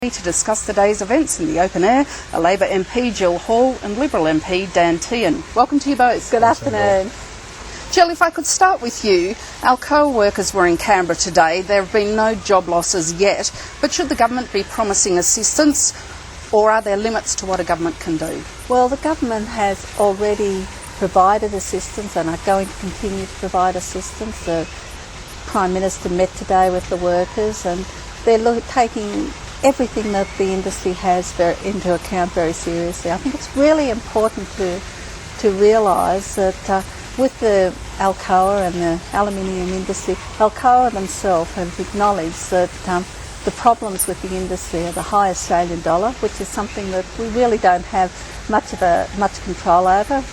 To discuss the day's events in the open air, a Labor MP Jill Hall and Liberal MP Dan Tehan. Welcome to you both. Good afternoon. Jill, if I could start with you, Alcoa workers were in Canberra today. There have been no job losses yet, but should the government be promising assistance, or are there limits to what a government can do? Well, the government has already provided assistance and are going to continue to provide assistance. The Prime Minister met today with the workers and they're taking everything that the industry has into account very seriously. I think it's really important to realise that with the Alcoa and the aluminium industry, Alcoa themselves have acknowledged that the problems with the industry are the high Australian dollar, which is something that we really don't have much control over.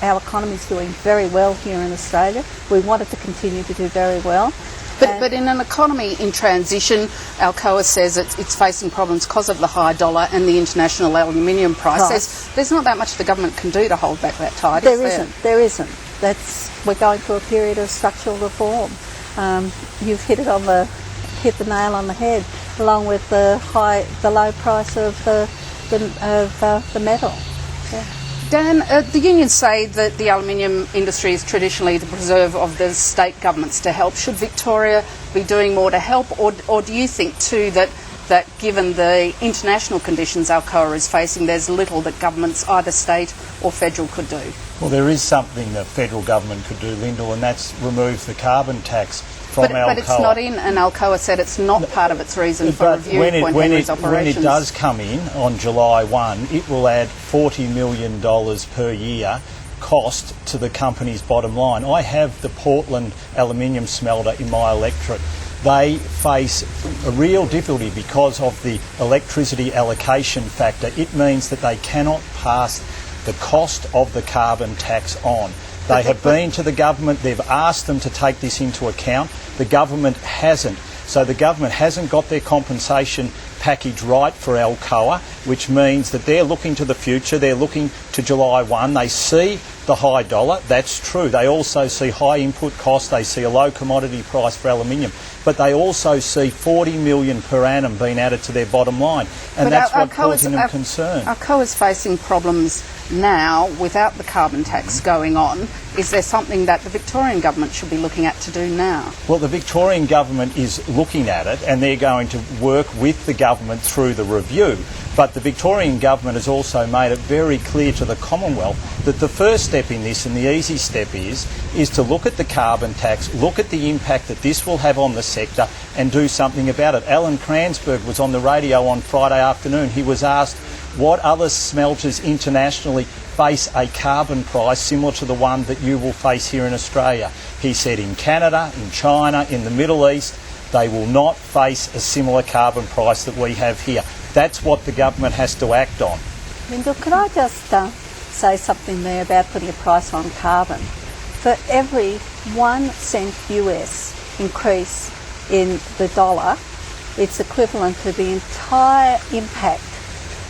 Our economy is doing very well here in Australia. We want it to continue to do very well. But in an economy in transition, Alcoa says it's facing problems because of the high dollar and the international aluminium price. There's not that much the government can do to hold back that tide, There isn't. We're going through a period of structural reform. You've hit the nail on the head, along with the low price of the metal. Yeah. Dan, the unions say that the aluminium industry is traditionally the preserve of the state governments to help. Should Victoria be doing more to help, or do you think too that given the international conditions Alcoa is facing, there's little that governments, either state or federal, could do? Well, there is something the federal government could do, Lyndall, and that's remove the carbon tax from Alcoa. But it's not in, and Alcoa said it's not part of its reason for review when it does come in on July 1, it will add $40 million per year cost to the company's bottom line. I have the Portland aluminium smelter in my electorate. They face a real difficulty because of the electricity allocation factor. It means that they cannot pass the cost of the carbon tax on. They have been to the government, they've asked them to take this into account. The government hasn't. So the government hasn't got their compensation package right for Alcoa, which means that they're looking to the future, they're looking to July 1. They see the high dollar, that's true. They also see high input costs, they see a low commodity price for aluminium, but they also see $40 million per annum being added to their bottom line, and that's what's causing them concern. Alcoa is facing problems now without the carbon tax going on. Is there something that the Victorian government should be looking at to do now? Well, the Victorian government is looking at it and they're going to work with the government through the review. But the Victorian government has also made it very clear to the Commonwealth that the first step in this, and the easy step is to look at the carbon tax, look at the impact that this will have on the sector and do something about it. Alan Cransberg was on the radio on Friday afternoon. He was asked what other smelters internationally face a carbon price similar to the one that you will face here in Australia. He said in Canada, in China, in the Middle East, they will not face a similar carbon price that we have here. That's what the government has to act on. Lyndall, could I just say something there about putting a price on carbon? For every 1 cent US increase in the dollar, it's equivalent to the entire impact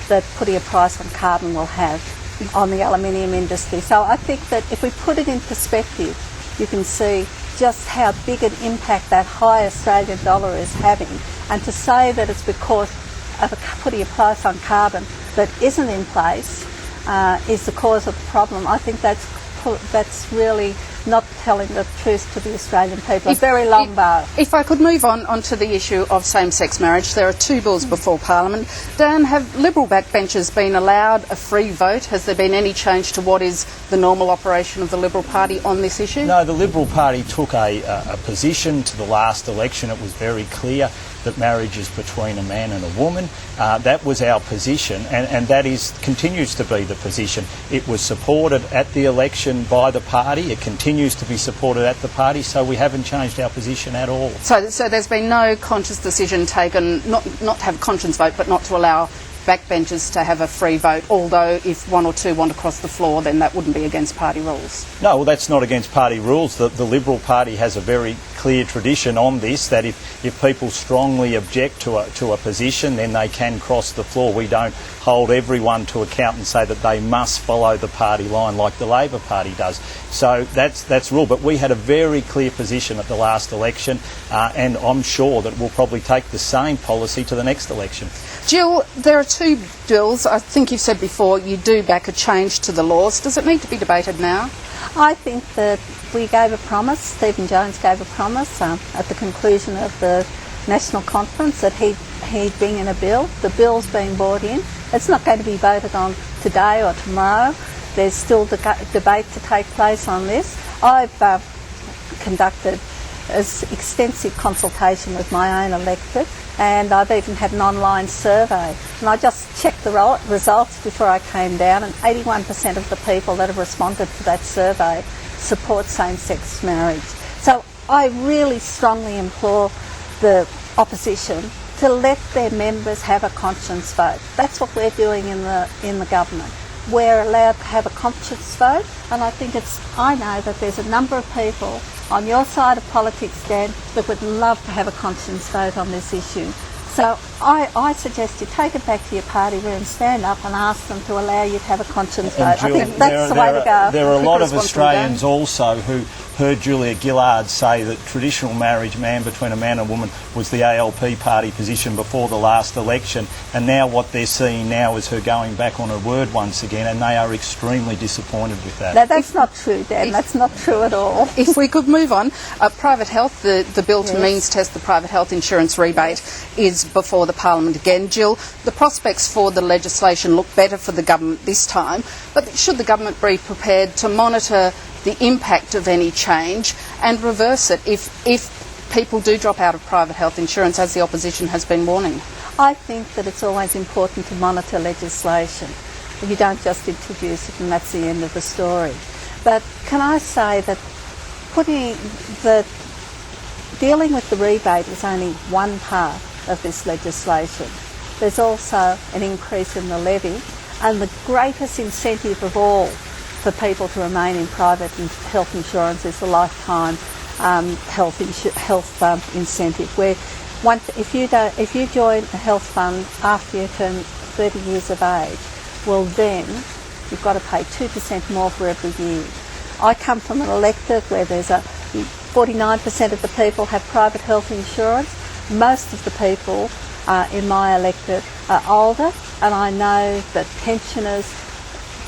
that putting a price on carbon will have on the aluminium industry. So I think that if we put it in perspective, you can see just how big an impact that high Australian dollar is having. And to say that it's because of putting a price on carbon that isn't in place is the cause of the problem, I think that's really not telling the truth to the Australian people. Very long bar. If I could move on to the issue of same-sex marriage, there are 2 bills before Parliament. Dan, have Liberal backbenchers been allowed a free vote? Has there been any change to what is the normal operation of the Liberal Party on this issue? No, the Liberal Party took a position to the last election. It was very clear that marriage is between a man and a woman. That was our position, and that continues to be the position. It was supported at the election by the party. It continues to be supported at the party, so we haven't changed our position at all. So there's been no conscious decision taken, not to have a conscience vote, but not to allow backbenchers to have a free vote, although if 1 or 2 want to cross the floor, then that wouldn't be against party rules. No, well, that's not against party rules. The Liberal Party has a very clear tradition on this, that if people strongly object to a position, then they can cross the floor. We don't hold everyone to account and say that they must follow the party line like the Labor Party does. So that's rule. But we had a very clear position at the last election, and I'm sure that we'll probably take the same policy to the next election. Jill, there are two bills. I think you've said before you do back a change to the laws. Does it need to be debated now? I think that we gave a promise, Stephen Jones gave a promise at the conclusion of the National Conference that he'd bring in a bill. The bill's been brought in. It's not going to be voted on today or tomorrow. There's still debate to take place on this. I've conducted extensive consultation with my own electorate, and I've even had an online survey. And I just checked the results before I came down, and 81% of the people that have responded to that survey support same-sex marriage. So I really strongly implore the opposition to let their members have a conscience vote. That's what we're doing in the government. We're allowed to have a conscience vote, and I know that there's a number of people on your side of politics, Dan, that would love to have a conscience vote on this issue. So I suggest you take it back to your party room, stand up and ask them to allow you to have a conscience vote. Jill, I think that's the way to go. There are a lot of Australians also who heard Julia Gillard say that traditional marriage, between a man and woman, was the ALP party position before the last election, and now what they're seeing now is her going back on her word once again, and they are extremely disappointed with that. No, that's not true, Dan. That's not true at all. If we could move on, private health, the bill to means test the private health insurance rebate is before the Parliament again. Jill, the prospects for the legislation look better for the government this time, but should the government be prepared to monitor the impact of any change and reverse it if people do drop out of private health insurance, as the opposition has been warning? I think that it's always important to monitor legislation. You don't just introduce it and that's the end of the story. But can I say that dealing with the rebate is only one part of this legislation. There's also an increase in the levy, and the greatest incentive of all for people to remain in private health insurance is the lifetime health incentive, where if you join a health fund after you turn 30 years of age, well then you've got to pay 2% more for every year. I come from an electorate where there's 49% of the people have private health insurance. Most of the people in my electorate are older, and I know that pensioners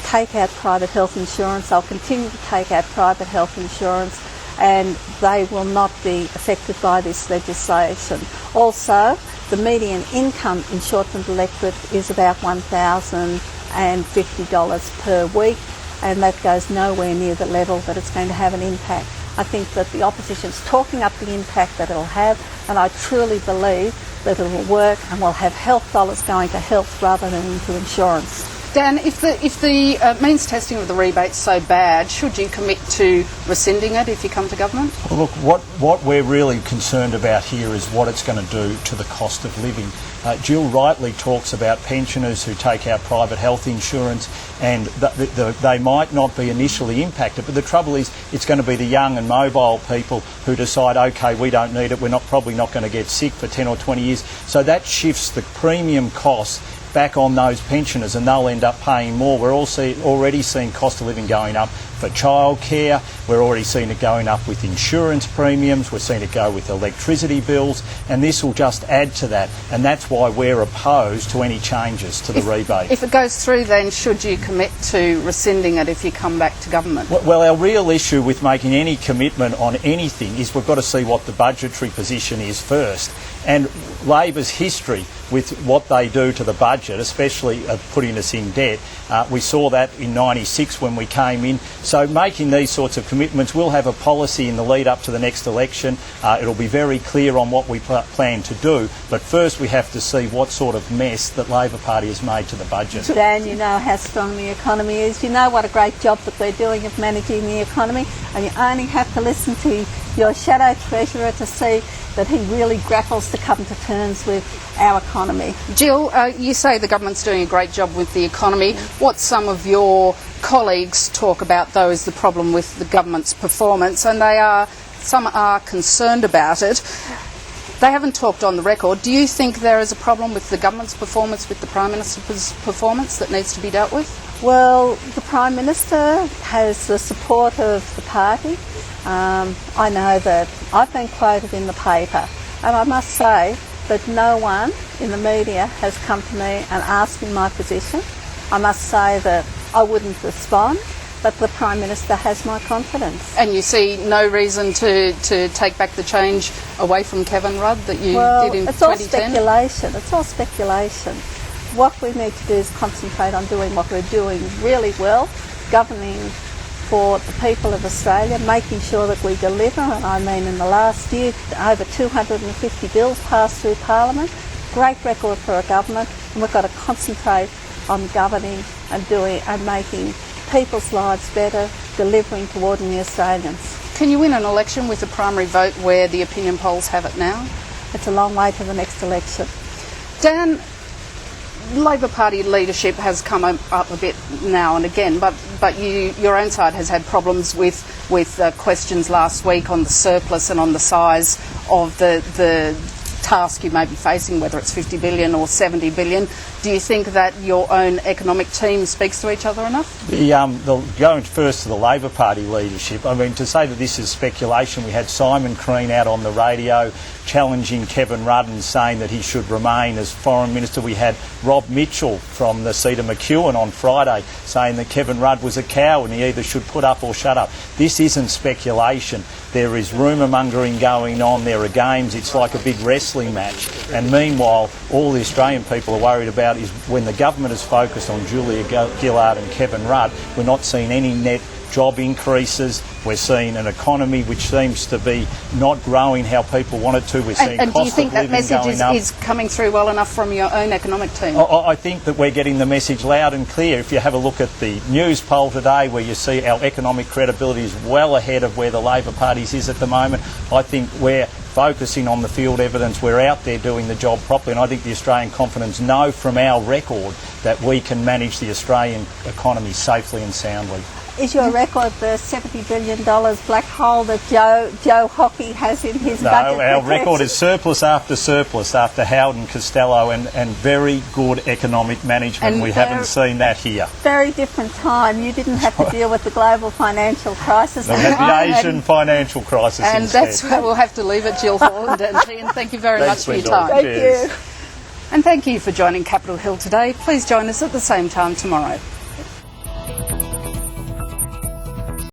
take out private health insurance. They'll continue to take out private health insurance, and they will not be affected by this legislation. Also, the median income in Shortland electorate is about $1,050 per week, and that goes nowhere near the level that it's going to have an impact. I think that the opposition's talking up the impact that it'll have, and I truly believe that it will work and we'll have health dollars going to health rather than into insurance. Dan, if the means testing of the rebate's so bad, should you commit to rescinding it if you come to government? Well, look, what we're really concerned about here is what it's going to do to the cost of living. Jill rightly talks about pensioners who take out private health insurance, and they might not be initially impacted, but the trouble is it's going to be the young and mobile people who decide, OK, we don't need it, we're probably not going to get sick for 10 or 20 years. So that shifts the premium costs back on those pensioners, and they'll end up paying more. We're already seeing cost of living going up for childcare. We're already seeing it going up with insurance premiums. We're seeing it go with electricity bills, and this will just add to that. And that's why we're opposed to any changes to the rebate. If it goes through, then should you commit to rescinding it if you come back to government? Well, our real issue with making any commitment on anything is we've got to see what the budgetary position is first. And Labor's history with what they do to the budget, especially putting us in debt, we saw that in '96 when we came in. So making these sorts of commitments, we'll have a policy in the lead up to the next election. It'll be very clear on what we plan to do, but first we have to see what sort of mess that Labor Party has made to the budget. Dan, you know how strong the economy is. You know what a great job that we're doing of managing the economy, and you only have to listen to your shadow treasurer to see that he really grapples to come to terms with our economy. Jill, you say the government's doing a great job with the economy. What some of your colleagues talk about, though, is the problem with the government's performance, and some are concerned about it. They haven't talked on the record. Do you think there is a problem with the government's performance, with the Prime Minister's performance, that needs to be dealt with? Well, the Prime Minister has the support of the party. I know that I've been quoted in the paper, and I must say but no one in the media has come to me and asked me my position. I must say that I wouldn't respond, but the Prime Minister has my confidence. And you see no reason to take back the change away from Kevin Rudd that you did in 2010? It's all speculation. It's all speculation. What we need to do is concentrate on doing what we're doing really well, governing for the people of Australia, making sure that we deliver. And I mean, in the last year, over 250 bills passed through Parliament. Great record for a government, and we've got to concentrate on governing and making people's lives better, delivering to ordinary Australians. Can you win an election with a primary vote where the opinion polls have it now? It's a long way to the next election. Dan, Labor Party leadership has come up a bit now and again, but your own side has had problems with questions last week on the surplus and on the size of the task you may be facing, whether it's 50 billion or 70 billion. Do you think that your own economic team speaks to each other enough? Going first to the Labor Party leadership, I mean, to say that this is speculation, we had Simon Crean out on the radio challenging Kevin Rudd and saying that he should remain as Foreign Minister. We had Rob Mitchell from the seat of McEwen on Friday saying that Kevin Rudd was a cow and he either should put up or shut up. This isn't speculation. There is rumour mongering going on. There are games. It's like a big wrestling match. And meanwhile, all the Australian people are worried about is when the government is focused on Julia Gillard and Kevin Rudd, we're not seeing any net job increases. We're seeing an economy which seems to be not growing how people want it to. We're seeing and cost do you think of that living going up. message is coming through well enough from your own economic team? I think that we're getting the message loud and clear. If you have a look at the news poll today where you see our economic credibility is well ahead of where the Labor Party's is at the moment, I think we're focusing on the field evidence. We're out there doing the job properly, and I think the Australian confidence know from our record that we can manage the Australian economy safely and soundly. Is your record the $70 billion black hole that Joe Hockey has in his budget? No, our record is surplus after Howard and Costello and very good economic management. And we haven't seen that here. Very different time. You didn't have to deal with the global financial crisis. We had the Asian financial crisis and instead. that's where we'll have to leave it, Jill Holland and Ian. Thank you very much for your Lyndall. time. Thank you. And thank you for joining Capitol Hill today. Please join us at the same time tomorrow.